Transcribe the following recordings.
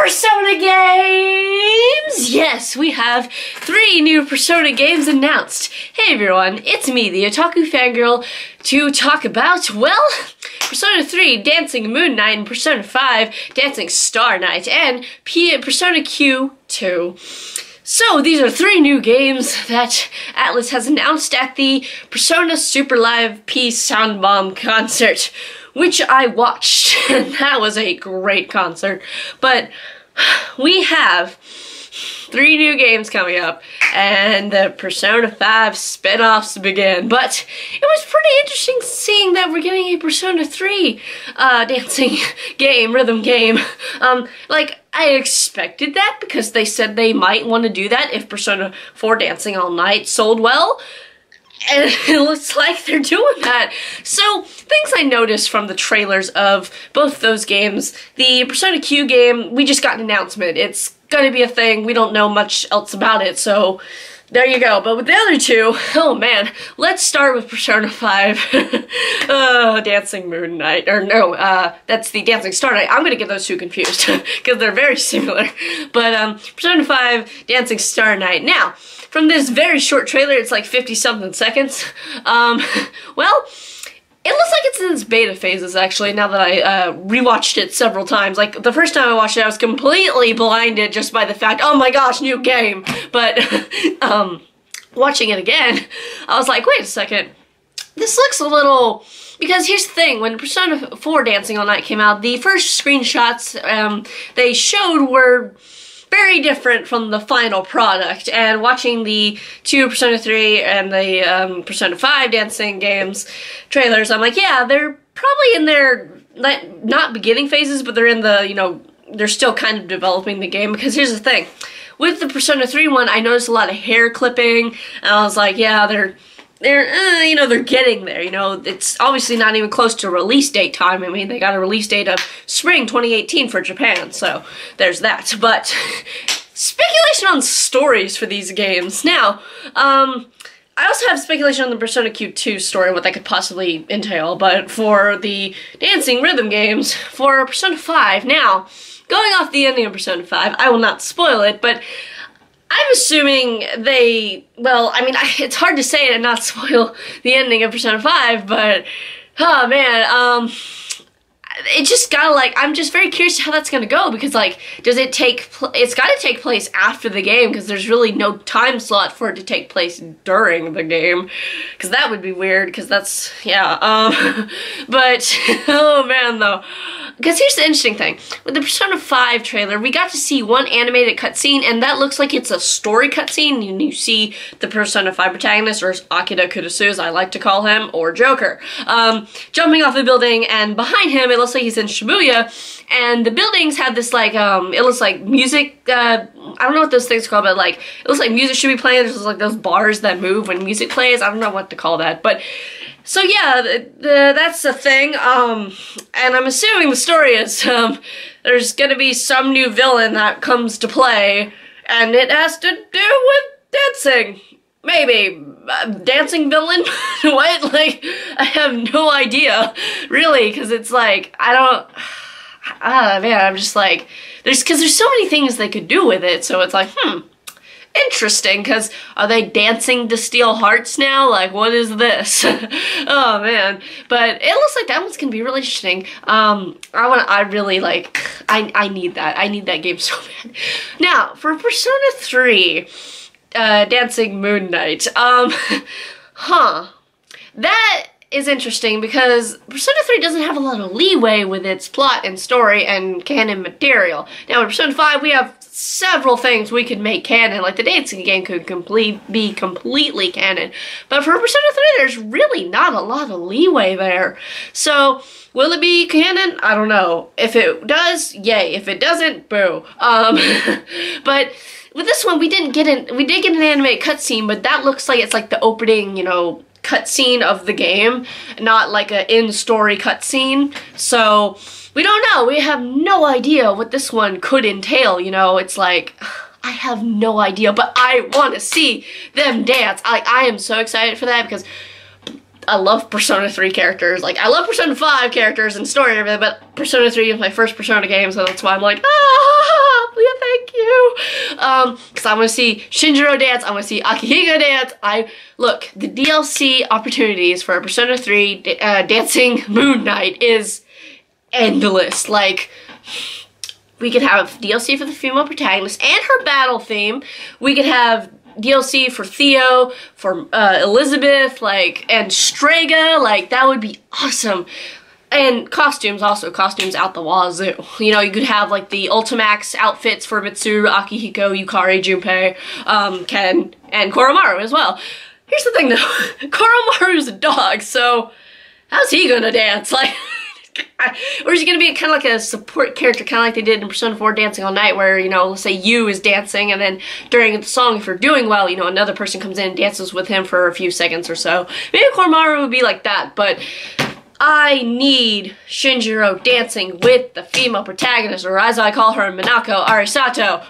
Persona games! Yes, we have 3 new Persona games announced. Hey everyone, it's me, the Otaku Fangirl, to talk about, well, Persona 3 Dancing Moon Knight and Persona 5 Dancing Star Knight and Persona Q2. So, these are 3 new games that Atlus has announced at the Persona Super Live Peace Sound Bomb concert, which I watched, and that was a great concert. But we have 3 new games coming up, and the Persona 5 spin-offs begin. But it was pretty interesting seeing that we're getting a Persona 3 dancing game, rhythm game. I expected that because they said they might want to do that if Persona 4 Dancing All Night sold well. And it looks like they're doing that. So, things I noticed from the trailers of both those games, the Persona Q game, we just got an announcement. It's gonna be a thing, we don't know much else about it, so there you go. But with the other 2, oh man, let's start with Persona 5, Dancing Moon Knight, or no, that's the Dancing Star Knight. I'm gonna get those 2 confused, because they're very similar. But, Persona 5, Dancing Star Knight. Now, from this very short trailer, it's like 50-something seconds, well, it looks like it's in its beta phases, actually, now that I rewatched it several times. Like, the first time I watched it, I was completely blinded just by the fact, oh my gosh, new game! But, watching it again, I was like, wait a second, this looks a little... Because here's the thing, when Persona 4 Dancing All Night came out, the first screenshots they showed were very different from the final product, and watching the 2 Persona 3 and the Persona 5 dancing games trailers, I'm like, yeah, they're probably in their, not beginning phases, but they're in the, you know, they're still kind of developing the game. Because here's the thing, with the Persona 3 one, I noticed a lot of hair clipping, and I was like, yeah, they're getting there, you know. It's obviously not even close to release date time. I mean, they got a release date of spring 2018 for Japan, so there's that. But speculation on stories for these games. Now, I also have speculation on the Persona Q2 story, what that could possibly entail, but for the dancing rhythm games, for Persona 5, now, going off the ending of Persona 5, I will not spoil it, but I'm assuming they, well, I mean, it's hard to say it and not spoil the ending of Persona 5, but, oh man, it just gotta, like, I'm just very curious how that's gonna go, because, like, does it take, it's gotta take place after the game, because there's really no time slot for it to take place during the game, because that would be weird, because that's, yeah, but, oh man, though. Because here's the interesting thing. With the Persona 5 trailer, we got to see one animated cutscene, and that looks like it's a story cutscene, and you see the Persona 5 protagonist, or Akira Kurusu, as I like to call him, or Joker, jumping off the building, and behind him, it looks like he's in Shibuya, and the buildings have this, like, it looks like music, I don't know what those things are called, but, like, it looks like music should be playing. There's, like, those bars that move when music plays. I don't know what to call that, but... So yeah, that's the thing, and I'm assuming the story is, there's gonna be some new villain that comes to play, and it has to do with dancing. Maybe. Dancing villain? What? Like, I have no idea, really, because it's like, I don't, man, I'm just like, because there's so many things they could do with it, so it's like, interesting, because are they dancing to steal hearts now? Like, what is this? Oh man, but it looks like that one's gonna be really interesting. I really, like, I need that. I need that game so bad. Now, for Persona 3, Dancing Moon Knight, that is interesting because Persona 3 doesn't have a lot of leeway with its plot and story and canon material. Now, in Persona 5, we have several things we could make canon, like the dancing game could be completely canon. But for Persona 3, there's really not a lot of leeway there. So, will it be canon? I don't know. If it does, yay. If it doesn't, boo. But with this one, we did get an animated cutscene, but that looks like it's like the opening, you know, cutscene of the game, not like an in-story cutscene. So, we don't know. We have no idea what this one could entail, you know. It's like, I have no idea, but I want to see them dance. I am so excited for that because I love Persona 3 characters. Like, I love Persona 5 characters and story and everything, but Persona 3 is my first Persona game, so that's why I'm like, ah! Because I want to see Shinjiro dance, I want to see Akihiko dance. Look, the DLC opportunities for Persona 3 Dancing Moon Knight is endless. Like, we could have DLC for the female protagonist and her battle theme. We could have DLC for Theo, for Elizabeth, like, and Strega. Like, that would be awesome. And costumes also, costumes out the wazoo. You know, you could have like the Ultimax outfits for Mitsuru, Akihiko, Yukari, Junpei, Ken, and Koromaru as well. Here's the thing though, Koromaru's a dog, so how's he gonna dance? Like, or is he gonna be kind of like a support character, kind of like they did in Persona 4 Dancing All Night, where, you know, let's say you is dancing, and then during the song, if you're doing well, you know, another person comes in and dances with him for a few seconds or so. Maybe Koromaru would be like that, but I need Shinjiro dancing with the female protagonist, or as I call her, Minako Arisato.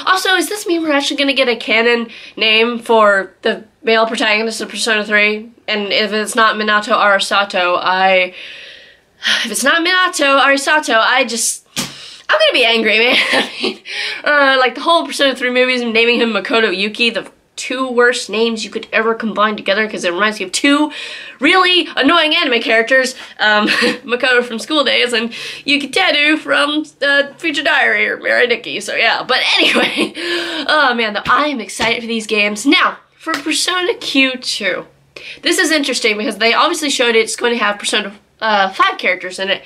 Also, does this mean we're actually going to get a canon name for the male protagonist of Persona 3? And if it's not Minato Arisato, I'm gonna be angry, man. I mean, like the whole Persona 3 movies, naming him Makoto Yuki, the two worst names you could ever combine together, because it reminds me of two really annoying anime characters, Makoto from School Days and Yuki Teru from Future Diary or Mirai Nikki, so yeah. But anyway, oh man, though, I am excited for these games. Now, for Persona Q2, this is interesting because they obviously showed it's going to have Persona 5 characters in it.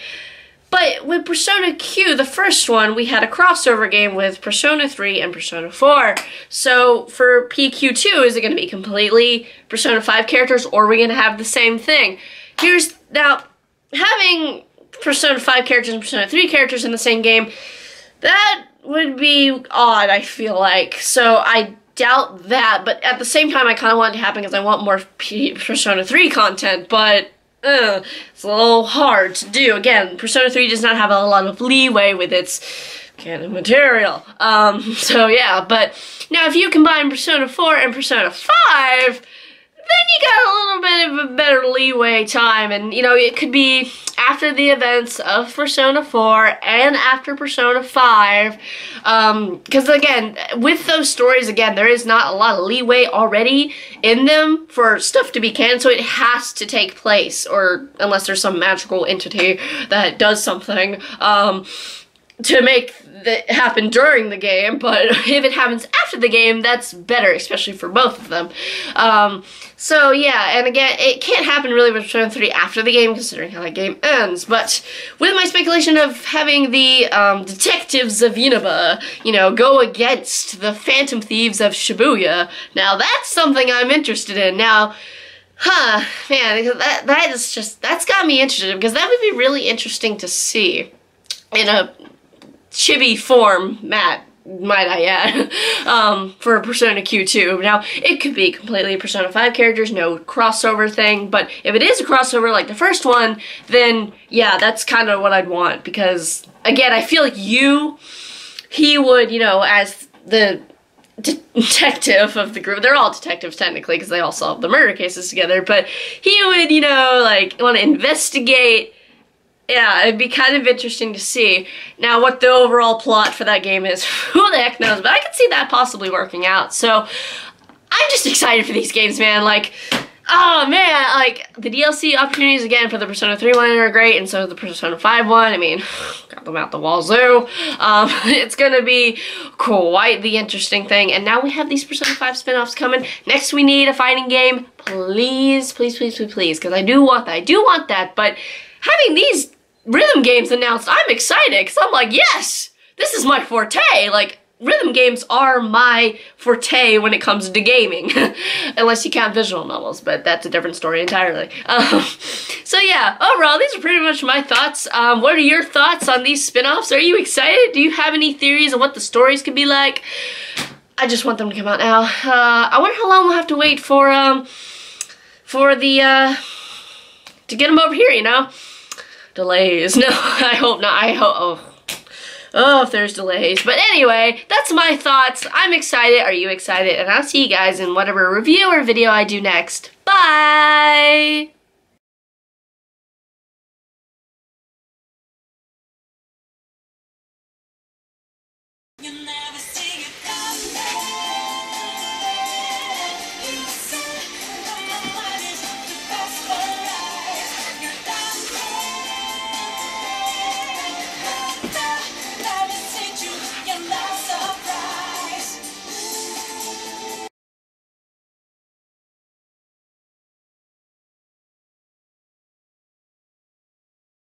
But with Persona Q, the first one, we had a crossover game with Persona 3 and Persona 4. So for PQ2, is it going to be completely Persona 5 characters, or are we going to have the same thing? Now, having Persona 5 characters and Persona 3 characters in the same game, that would be odd, I feel like. So I doubt that, but at the same time, I kind of want it to happen because I want more Persona 3 content, but it's a little hard to do. Again, Persona 3 does not have a lot of leeway with its canon material. So yeah, but now if you combine Persona 4 and Persona 5, then you got a little bit of a better leeway time, and you know, it could be after the events of Persona 4 and after Persona 5, because again, with those stories, again, there is not a lot of leeway already in them for stuff to be canon, so it has to take place, or unless there's some magical entity that does something, to make that happen during the game. But if it happens after the game, that's better, especially for both of them. So yeah, and again, it can't happen really with Persona 3 after the game, considering how that game ends. But with my speculation of having the detectives of Inaba, you know, go against the Phantom Thieves of Shibuya, now that's something I'm interested in. Now, man, that's got me interested, because that would be really interesting to see in a chibi form, might I add, for Persona Q2. Now, it could be completely Persona 5 characters, no crossover thing, but if it is a crossover like the first one, then yeah, that's kind of what I'd want, because, again, I feel like he would, you know, as the detective of the group, they're all detectives technically, because they all solve the murder cases together, but he would, you know, like, want to investigate. Yeah, it'd be kind of interesting to see. Now, what the overall plot for that game is, who the heck knows, but I could see that possibly working out. So, I'm just excited for these games, man. Like, oh man, like, the DLC opportunities, again, for the Persona 3 one are great, and so the Persona 5 one, I mean, got them out the wazoo. It's gonna be quite the interesting thing, and now we have these Persona 5 spin-offs coming. Next, we need a fighting game. Please, please, please, please, please, because I do want that, but having these rhythm games announced, I'm excited, because I'm like, yes, this is my forte. Like, rhythm games are my forte when it comes to gaming. Unless you count visual novels, but that's a different story entirely. So yeah, overall, these are pretty much my thoughts. What are your thoughts on these spin-offs? Are you excited? Do you have any theories on what the stories could be like? I just want them to come out now. I wonder how long we'll have to wait for the, to get them over here, you know? Delays. No, I hope not. I hope, oh, if there's delays. But anyway, that's my thoughts. I'm excited. Are you excited? And I'll see you guys in whatever review or video I do next. Bye! You